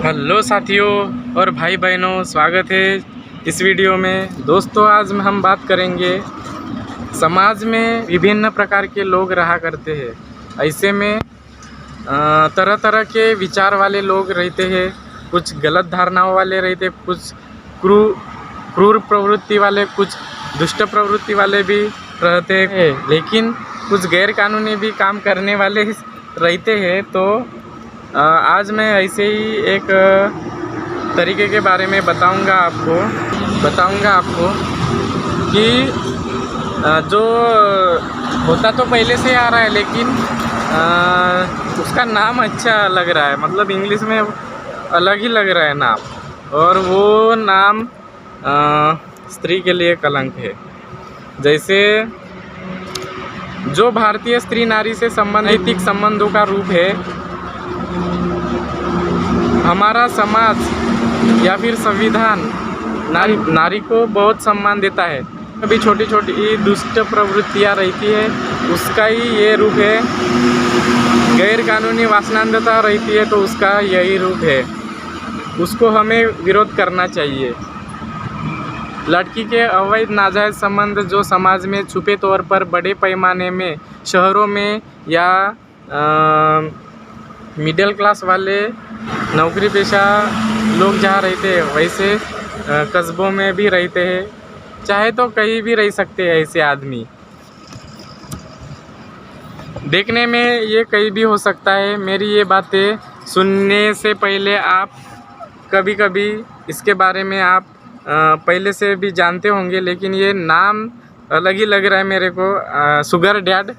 Hello साथियों और भाई बहनों, स्वागत है इस वीडियो में। दोस्तों, आज हम बात करेंगे समाज में विभिन्न प्रकार के लोग रहा करते हैं। ऐसे में तरह तरह के विचार वाले लोग रहते हैं। कुछ गलत धारणाओं वाले रहते, कुछ क्रूर प्रवृत्ति वाले, कुछ दुष्ट प्रवृत्ति वाले भी रहते हैं, लेकिन कुछ गैर कानूनी भी काम करने वाले रहते हैं। तो आज मैं ऐसे ही एक तरीके के बारे में बताऊंगा आपको कि जो होता तो पहले से आ रहा है, लेकिन उसका नाम अच्छा लग रहा है, मतलब इंग्लिश में अलग ही लग रहा है नाम, और वो नाम स्त्री के लिए कलंक है। जैसे जो भारतीय स्त्री नारी से नैतिक संबंधों का रूप है, हमारा समाज या फिर संविधान नारी को बहुत सम्मान देता है। अभी छोटी छोटी दुष्ट प्रवृत्तियाँ रहती है, उसका ही ये रूप है। गैर कानूनी वासनांधता रहती है, तो उसका यही रूप है। उसको हमें विरोध करना चाहिए। लड़की के अवैध नाजायज़ संबंध जो समाज में छुपे तौर पर बड़े पैमाने में शहरों में या मिडिल क्लास वाले नौकरी पेशा लोग जहाँ रहते हैं, वैसे कस्बों में भी रहते हैं। चाहे तो कहीं भी रह सकते हैं ऐसे आदमी। देखने में ये कहीं भी हो सकता है। मेरी ये बातें सुनने से पहले आप कभी इसके बारे में आप पहले से भी जानते होंगे, लेकिन ये नाम अलग ही लग रहा है मेरे को, शुगर डैड।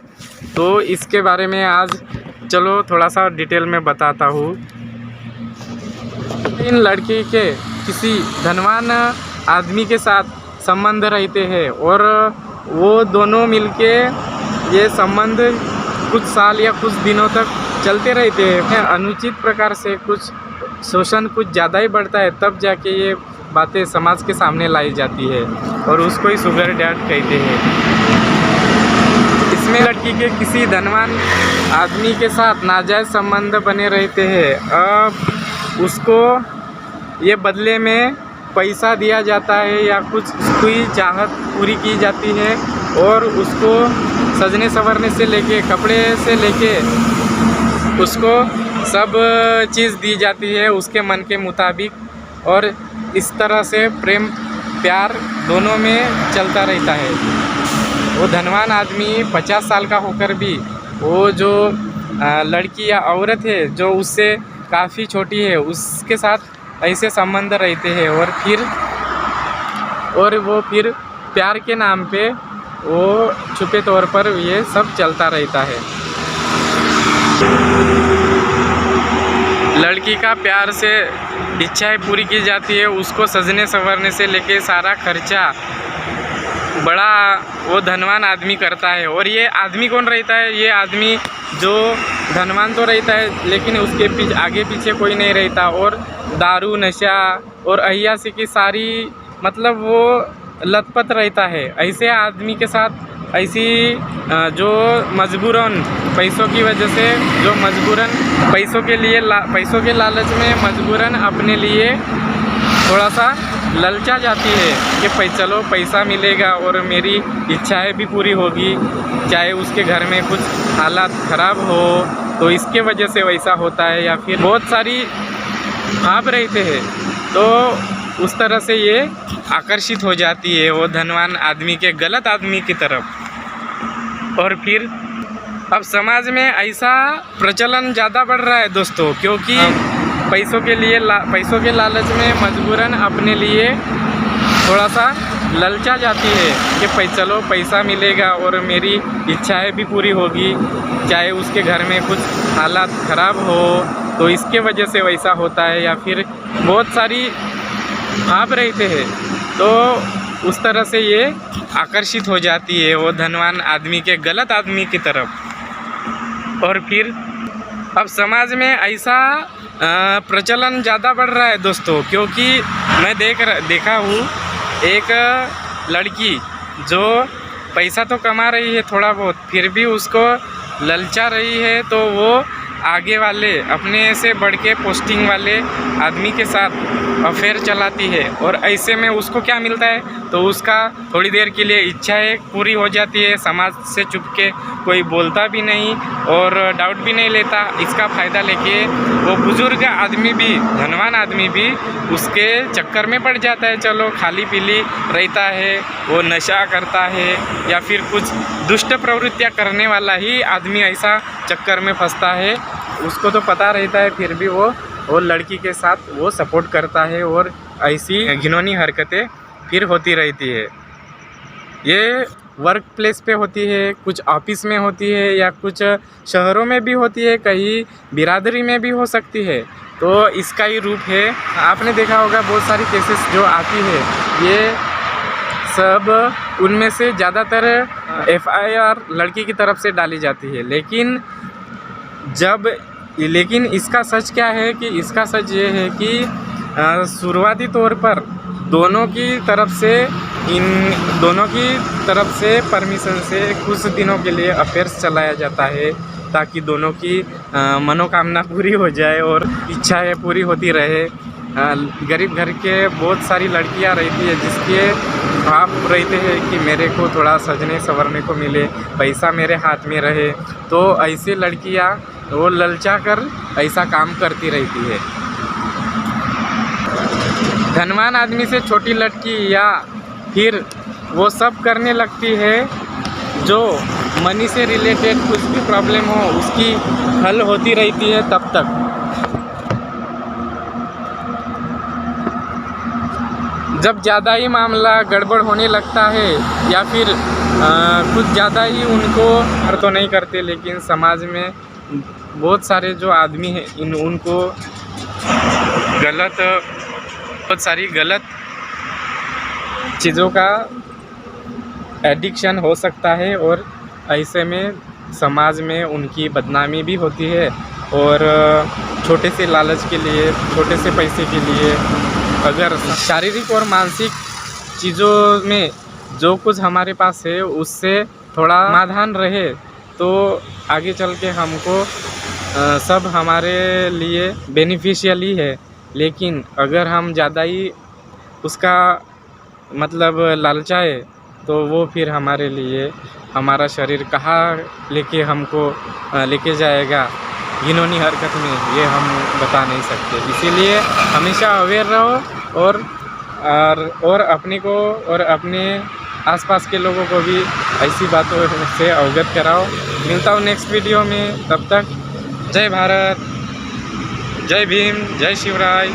तो इसके बारे में आज चलो थोड़ा सा डिटेल में बताता हूँ। इन लड़की के किसी धनवान आदमी के साथ संबंध रहते हैं और वो दोनों मिलके ये संबंध कुछ साल या कुछ दिनों तक चलते रहते हैं। अनुचित प्रकार से कुछ शोषण कुछ ज़्यादा ही बढ़ता है, तब जाके ये बातें समाज के सामने लाई जाती है और उसको ही शुगर डैड कहते हैं। इसमें लड़की के किसी धनवान आदमी के साथ नाजायज़ संबंध बने रहते हैं। अब उसको ये बदले में पैसा दिया जाता है या कुछ उसकी चाहत पूरी की जाती है, और उसको सजने संवरने से लेके कपड़े से लेके उसको सब चीज़ दी जाती है उसके मन के मुताबिक, और इस तरह से प्रेम प्यार दोनों में चलता रहता है। वो धनवान आदमी 50 साल का होकर भी वो जो लड़की या औरत है जो उससे काफ़ी छोटी है, उसके साथ ऐसे संबंध रहते हैं, और वो फिर प्यार के नाम पे वो छुपे तौर पर ये सब चलता रहता है। लड़की का प्यार से इच्छाएं पूरी की जाती है, उसको सजने संवरने से लेके सारा खर्चा बड़ा वो धनवान आदमी करता है। और ये आदमी कौन रहता है? ये आदमी जो धनवान तो रहता है, लेकिन उसके आगे पीछे कोई नहीं रहता, और दारू नशा और अय्याशी की सारी मतलब वो लतपत रहता है। ऐसे आदमी के साथ ऐसी जो मजबूरन पैसों की वजह से, जो मजबूरन पैसों के लालच में मजबूरन अपने लिए थोड़ा सा ललचा जाती है कि चलो पैसा मिलेगा और मेरी इच्छाएं भी पूरी होगी, चाहे उसके घर में कुछ हालात ख़राब हो तो इसके वजह से वैसा होता है, या फिर बहुत सारी भाव रहते हैं। तो उस तरह से ये आकर्षित हो जाती है वो धनवान आदमी के गलत आदमी की तरफ। और फिर अब समाज में ऐसा प्रचलन ज़्यादा बढ़ रहा है दोस्तों, क्योंकि पैसों के लालच में मजबूरन अपने लिए थोड़ा सा ललचा जाती है कि चलो पैसा मिलेगा और मेरी इच्छाएं भी पूरी होगी, चाहे उसके घर में कुछ हालात ख़राब हो तो इसके वजह से वैसा होता है, या फिर बहुत सारी भाव रहते हैं। तो उस तरह से ये आकर्षित हो जाती है वो धनवान आदमी के गलत आदमी की तरफ। और फिर अब समाज में ऐसा प्रचलन ज़्यादा बढ़ रहा है दोस्तों, क्योंकि मैं देखा हूँ एक लड़की जो पैसा तो कमा रही है थोड़ा बहुत, फिर भी उसको ललचा रही है, तो वो आगे वाले अपने से बढ़ के पोस्टिंग वाले आदमी के साथ अफेयर चलाती है, और ऐसे में उसको क्या मिलता है, तो उसका थोड़ी देर के लिए इच्छाएं पूरी हो जाती है, समाज से चुप के कोई बोलता भी नहीं और डाउट भी नहीं लेता। इसका फ़ायदा लेके वो बुज़ुर्ग आदमी भी, धनवान आदमी भी उसके चक्कर में पड़ जाता है। चलो खाली पीली रहता है, वो नशा करता है या फिर कुछ दुष्ट प्रवृत्तियाँ करने वाला ही आदमी ऐसा चक्कर में फंसता है। उसको तो पता रहता है, फिर भी वो लड़की के साथ वो सपोर्ट करता है और ऐसी घिनौनी हरकतें फिर होती रहती है। ये वर्क प्लेस पे होती है, कुछ ऑफिस में होती है या कुछ शहरों में भी होती है, कहीं बिरादरी में भी हो सकती है। तो इसका ही रूप है। आपने देखा होगा बहुत सारी केसेस जो आती है, ये सब उनमें से ज़्यादातर FIR लड़की की तरफ से डाली जाती है। लेकिन इसका सच क्या है कि इसका सच ये है कि शुरुआती तौर पर दोनों की तरफ से परमिशन से कुछ दिनों के लिए अफेयर्स चलाया जाता है, ताकि दोनों की मनोकामना पूरी हो जाए और इच्छाएं पूरी होती रहे। गरीब घर के बहुत सारी लड़कियां रहती है जिसके ख्वाब रहते हैं कि मेरे को थोड़ा सजने संवरने को मिले, पैसा मेरे हाथ में रहे। तो ऐसी लड़कियां वो ललचा कर ऐसा काम करती रहती है। धनवान आदमी से छोटी लड़की या फिर वो सब करने लगती है जो मनी से रिलेटेड कुछ भी प्रॉब्लम हो उसकी हल होती रहती है तब तक। जब ज़्यादा ही मामला गड़बड़ होने लगता है या फिर कुछ ज़्यादा ही उनको तो नहीं करते, लेकिन समाज में बहुत सारे जो आदमी हैं उनको बहुत सारी गलत चीज़ों का एडिक्शन हो सकता है, और ऐसे में समाज में उनकी बदनामी भी होती है। और छोटे से लालच के लिए, छोटे से पैसे के लिए अगर शारीरिक और मानसिक चीज़ों में जो कुछ हमारे पास है उससे थोड़ा समाधान रहे तो आगे चल के हमको सब हमारे लिए बेनिफिशियल ही है। लेकिन अगर हम ज़्यादा ही उसका मतलब लालचाए तो वो फिर हमारे लिए हमारा शरीर कहाँ हमको लेके जाएगा घिनौनी हरकत में, ये हम बता नहीं सकते। इसीलिए हमेशा अवेयर रहो और अपने को और अपने आसपास के लोगों को भी ऐसी बातों से अवगत कराओ। मिलता हूँ नेक्स्ट वीडियो में, तब तक जय भारत, जय भीम, जय शिवराय।